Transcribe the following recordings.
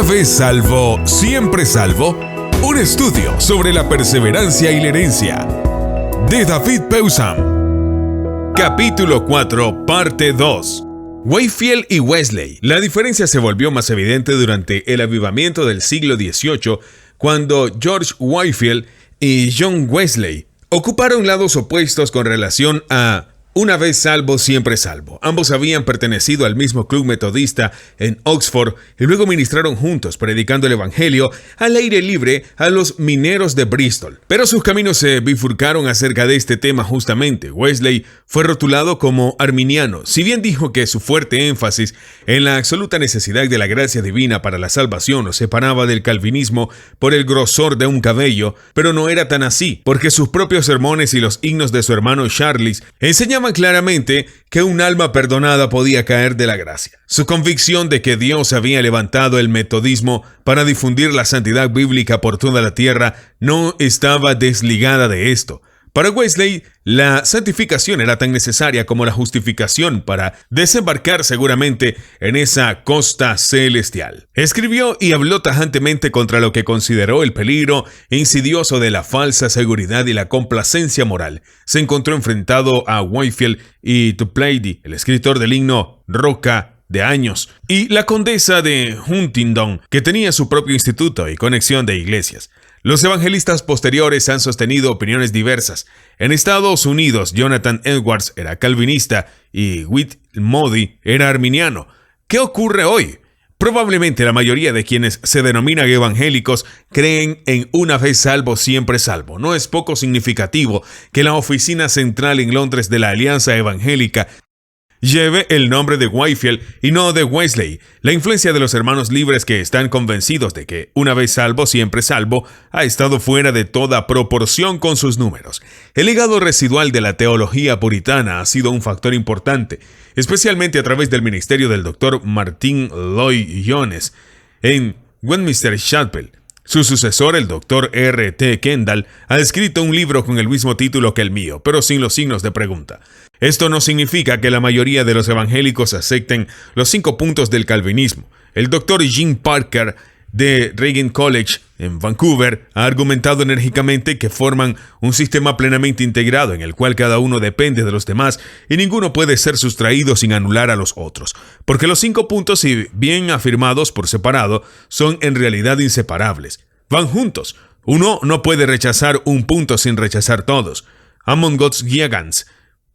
Una vez salvo, siempre salvo. Un estudio sobre la perseverancia y la herencia. De David Pewsam. Capítulo 4, parte 2. Whitefield y Wesley. La diferencia se volvió más evidente durante el avivamiento del siglo XVIII, cuando George Whitefield y John Wesley ocuparon lados opuestos con relación a una vez salvo, siempre salvo. Ambos habían pertenecido al mismo club metodista en Oxford y luego ministraron juntos, predicando el evangelio al aire libre a los mineros de Bristol. Pero sus caminos se bifurcaron acerca de este tema justamente. Wesley fue rotulado como arminiano, si bien dijo que su fuerte énfasis en la absoluta necesidad de la gracia divina para la salvación lo separaba del calvinismo por el grosor de un cabello, pero no era tan así, porque sus propios sermones y los himnos de su hermano Charles enseñaban claramente que un alma perdonada podía caer de la gracia. Su convicción de que Dios había levantado el metodismo para difundir la santidad bíblica por toda la tierra no estaba desligada de esto. Para Wesley, la santificación era tan necesaria como la justificación para desembarcar seguramente en esa costa celestial. Escribió y habló tajantemente contra lo que consideró el peligro insidioso de la falsa seguridad y la complacencia moral. Se encontró enfrentado a Whitefield y Toplady, el escritor del himno Roca de años, y la condesa de Huntingdon, que tenía su propio instituto y conexión de iglesias. Los evangelistas posteriores han sostenido opiniones diversas. En Estados Unidos, Jonathan Edwards era calvinista y Whit Moody era arminiano. ¿Qué ocurre hoy? Probablemente la mayoría de quienes se denominan evangélicos creen en una vez salvo, siempre salvo. No es poco significativo que la oficina central en Londres de la Alianza Evangélica lleve el nombre de Whitefield y no de Wesley. La influencia de los hermanos libres que están convencidos de que una vez salvo, siempre salvo, ha estado fuera de toda proporción con sus números. El legado residual de la teología puritana ha sido un factor importante, especialmente a través del ministerio del Dr. Martin Lloyd-Jones en Westminster Chapel. Su sucesor, el Dr. R.T. Kendall, ha escrito un libro con el mismo título que el mío, pero sin los signos de pregunta. Esto no significa que la mayoría de los evangélicos acepten los 5 puntos del calvinismo. El Dr. Jim Parker de Regent College en Vancouver ha argumentado enérgicamente que forman un sistema plenamente integrado en el cual cada uno depende de los demás y ninguno puede ser sustraído sin anular a los otros, porque los 5 puntos, si bien afirmados por separado, son en realidad inseparables. Van juntos. Uno no puede rechazar un punto sin rechazar todos. Among God's Giants,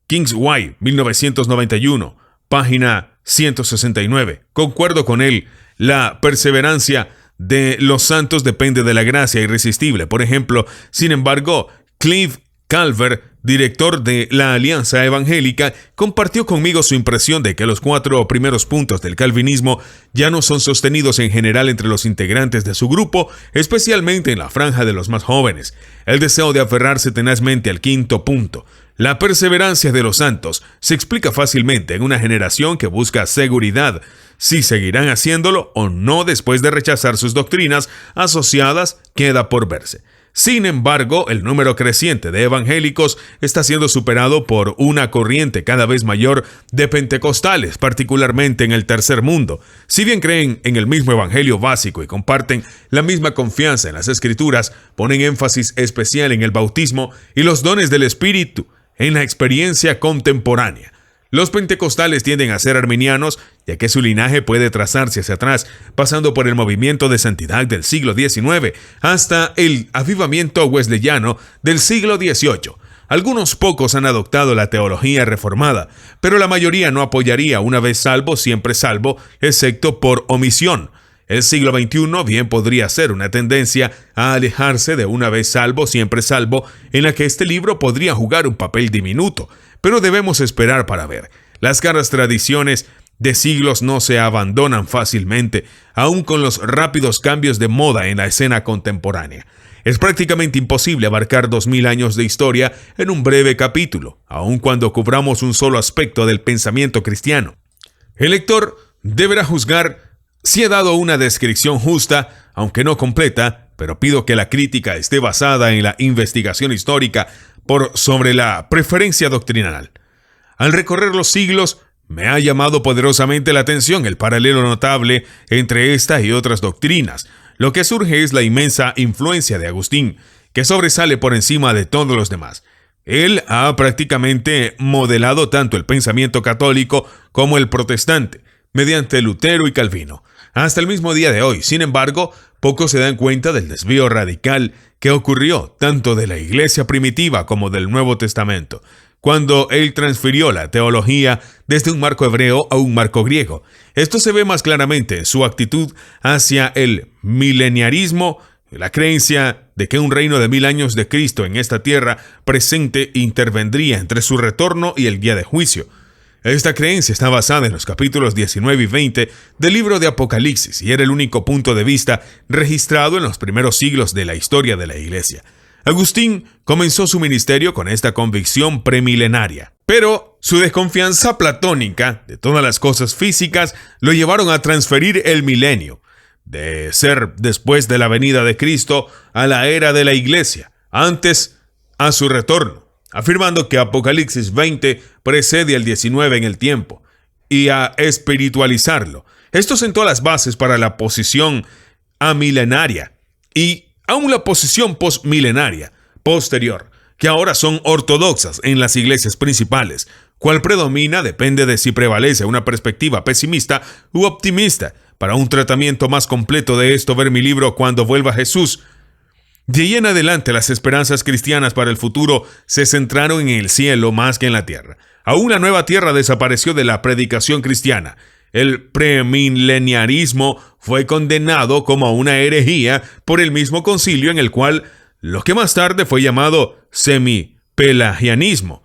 Kingsway, 1991, página 169. Concuerdo con él. La perseverancia de los santos depende de la gracia irresistible. Por ejemplo, sin embargo, Clive Calvert, director de la Alianza Evangélica, compartió conmigo su impresión de que los 4 primeros puntos del calvinismo ya no son sostenidos en general entre los integrantes de su grupo, especialmente en la franja de los más jóvenes. El deseo de aferrarse tenazmente al 5º punto, la perseverancia de los santos, se explica fácilmente en una generación que busca seguridad, si seguirán haciéndolo o no después de rechazar sus doctrinas asociadas queda por verse. Sin embargo, el número creciente de evangélicos está siendo superado por una corriente cada vez mayor de pentecostales, particularmente en el tercer mundo. Si bien creen en el mismo evangelio básico y comparten la misma confianza en las escrituras, ponen énfasis especial en el bautismo y los dones del Espíritu en la experiencia contemporánea. Los pentecostales tienden a ser arminianos, ya que su linaje puede trazarse hacia atrás, pasando por el movimiento de santidad del siglo XIX hasta el avivamiento wesleyano del siglo XVIII. Algunos pocos han adoptado la teología reformada, pero la mayoría no apoyaría una vez salvo, siempre salvo, excepto por omisión. El siglo XXI bien podría ser una tendencia a alejarse de una vez salvo, siempre salvo, en la que este libro podría jugar un papel diminuto, pero debemos esperar para ver. Las caras tradiciones de siglos no se abandonan fácilmente, aun con los rápidos cambios de moda en la escena contemporánea. Es prácticamente imposible abarcar 2000 años de historia en un breve capítulo, aun cuando cubramos un solo aspecto del pensamiento cristiano. El lector deberá juzgar si he dado una descripción justa, aunque no completa, pero pido que la crítica esté basada en la investigación histórica por sobre la preferencia doctrinal. Al recorrer los siglos, Me ha llamado poderosamente la atención el paralelo notable entre esta y otras doctrinas. Lo que surge es la inmensa influencia de Agustín, que sobresale por encima de todos los demás. Él ha prácticamente modelado tanto el pensamiento católico como el protestante, mediante Lutero y Calvino, hasta el mismo día de hoy. Sin embargo, pocos se dan cuenta del desvío radical que ocurrió tanto de la iglesia primitiva como del Nuevo Testamento, cuando él transfirió la teología desde un marco hebreo a un marco griego. Esto se ve más claramente en su actitud hacia el mileniarismo, la creencia de que un reino de 1000 años de Cristo en esta tierra presente intervendría entre su retorno y el día de juicio. Esta creencia está basada en los capítulos 19 y 20 del libro de Apocalipsis y era el único punto de vista registrado en los primeros siglos de la historia de la Iglesia. Agustín comenzó su ministerio con esta convicción premilenaria, pero su desconfianza platónica de todas las cosas físicas lo llevaron a transferir el milenio, de ser después de la venida de Cristo a la era de la Iglesia, antes a su retorno, afirmando que Apocalipsis 20 precede al 19 en el tiempo, y a espiritualizarlo. Esto sentó las bases para la posición amilenaria y aún la posición postmilenaria posterior, que ahora son ortodoxas en las iglesias principales. Cuál predomina depende de si prevalece una perspectiva pesimista u optimista. Para un tratamiento más completo de esto, ver mi libro Cuando vuelva Jesús. De ahí en adelante, las esperanzas cristianas para el futuro se centraron en el cielo más que en la tierra. Aún la nueva tierra desapareció de la predicación cristiana. El premileniarismo fue condenado como una herejía por el mismo concilio, en el cual lo que más tarde fue llamado semipelagianismo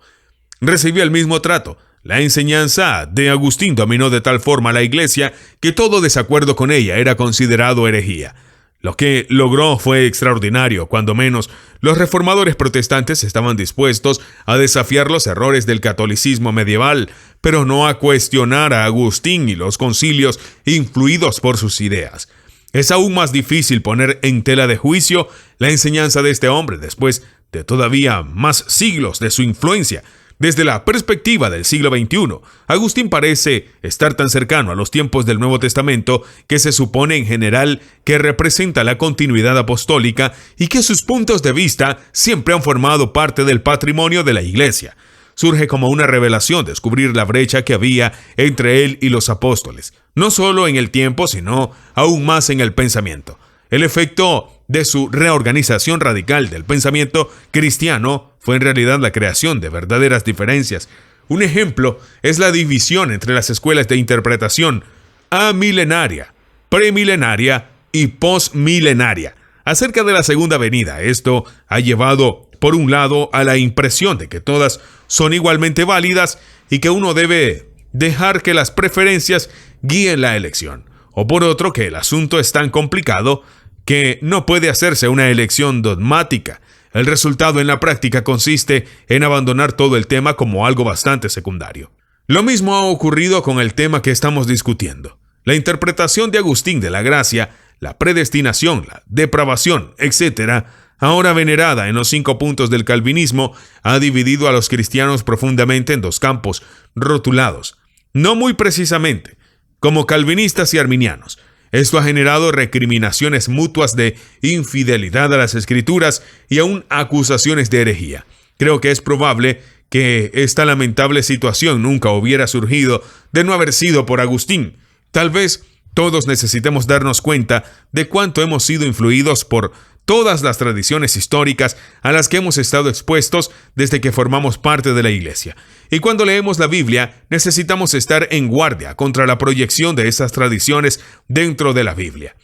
recibió el mismo trato. La enseñanza de Agustín dominó de tal forma a la iglesia que todo desacuerdo con ella era considerado herejía. Lo que logró fue extraordinario, cuando menos los reformadores protestantes estaban dispuestos a desafiar los errores del catolicismo medieval, pero no a cuestionar a Agustín y los concilios influidos por sus ideas. Es aún más difícil poner en tela de juicio la enseñanza de este hombre después de todavía más siglos de su influencia. Desde la perspectiva del siglo XXI, Agustín parece estar tan cercano a los tiempos del Nuevo Testamento que se supone en general que representa la continuidad apostólica y que sus puntos de vista siempre han formado parte del patrimonio de la Iglesia. Surge como una revelación descubrir la brecha que había entre él y los apóstoles, no solo en el tiempo, sino aún más en el pensamiento. El efecto de su reorganización radical del pensamiento cristiano fue en realidad la creación de verdaderas diferencias. Un ejemplo es la división entre las escuelas de interpretación amilenaria, premilenaria y postmilenaria acerca de la segunda venida. Esto ha llevado, por un lado, a la impresión de que todas son igualmente válidas y que uno debe dejar que las preferencias guíen la elección, o por otro, que el asunto es tan complicado que no puede hacerse una elección dogmática. El resultado en la práctica consiste en abandonar todo el tema como algo bastante secundario. Lo mismo ha ocurrido con el tema que estamos discutiendo. La interpretación de Agustín de la gracia, la predestinación, la depravación, etc., ahora venerada en los 5 puntos del calvinismo, ha dividido a los cristianos profundamente en 2 campos rotulados, no muy precisamente, como calvinistas y arminianos. Esto ha generado recriminaciones mutuas de infidelidad a las Escrituras y aún acusaciones de herejía. Creo que es probable que esta lamentable situación nunca hubiera surgido de no haber sido por Agustín. Tal vez todos necesitemos darnos cuenta de cuánto hemos sido influidos por todas las tradiciones históricas a las que hemos estado expuestos desde que formamos parte de la Iglesia. Y cuando leemos la Biblia, necesitamos estar en guardia contra la proyección de esas tradiciones dentro de la Biblia.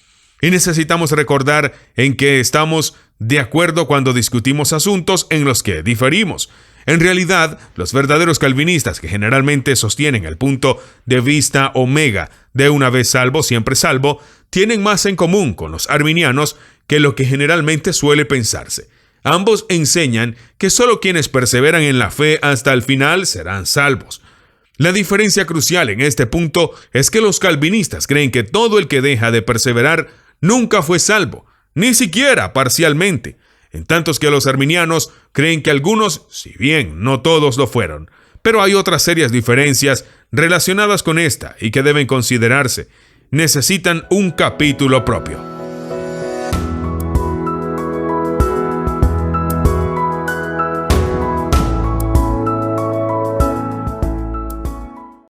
Y necesitamos recordar en qué estamos de acuerdo cuando discutimos asuntos en los que diferimos. En realidad, los verdaderos calvinistas, que generalmente sostienen el punto de vista omega de una vez salvo, siempre salvo, tienen más en común con los arminianos que lo que generalmente suele pensarse. Ambos enseñan que solo quienes perseveran en la fe hasta el final serán salvos. La diferencia crucial en este punto es que los calvinistas creen que todo el que deja de perseverar nunca fue salvo, ni siquiera parcialmente, en tanto que los arminianos creen que algunos, si bien no todos lo fueron. Pero hay otras serias diferencias relacionadas con esta y que deben considerarse necesitan un capítulo propio.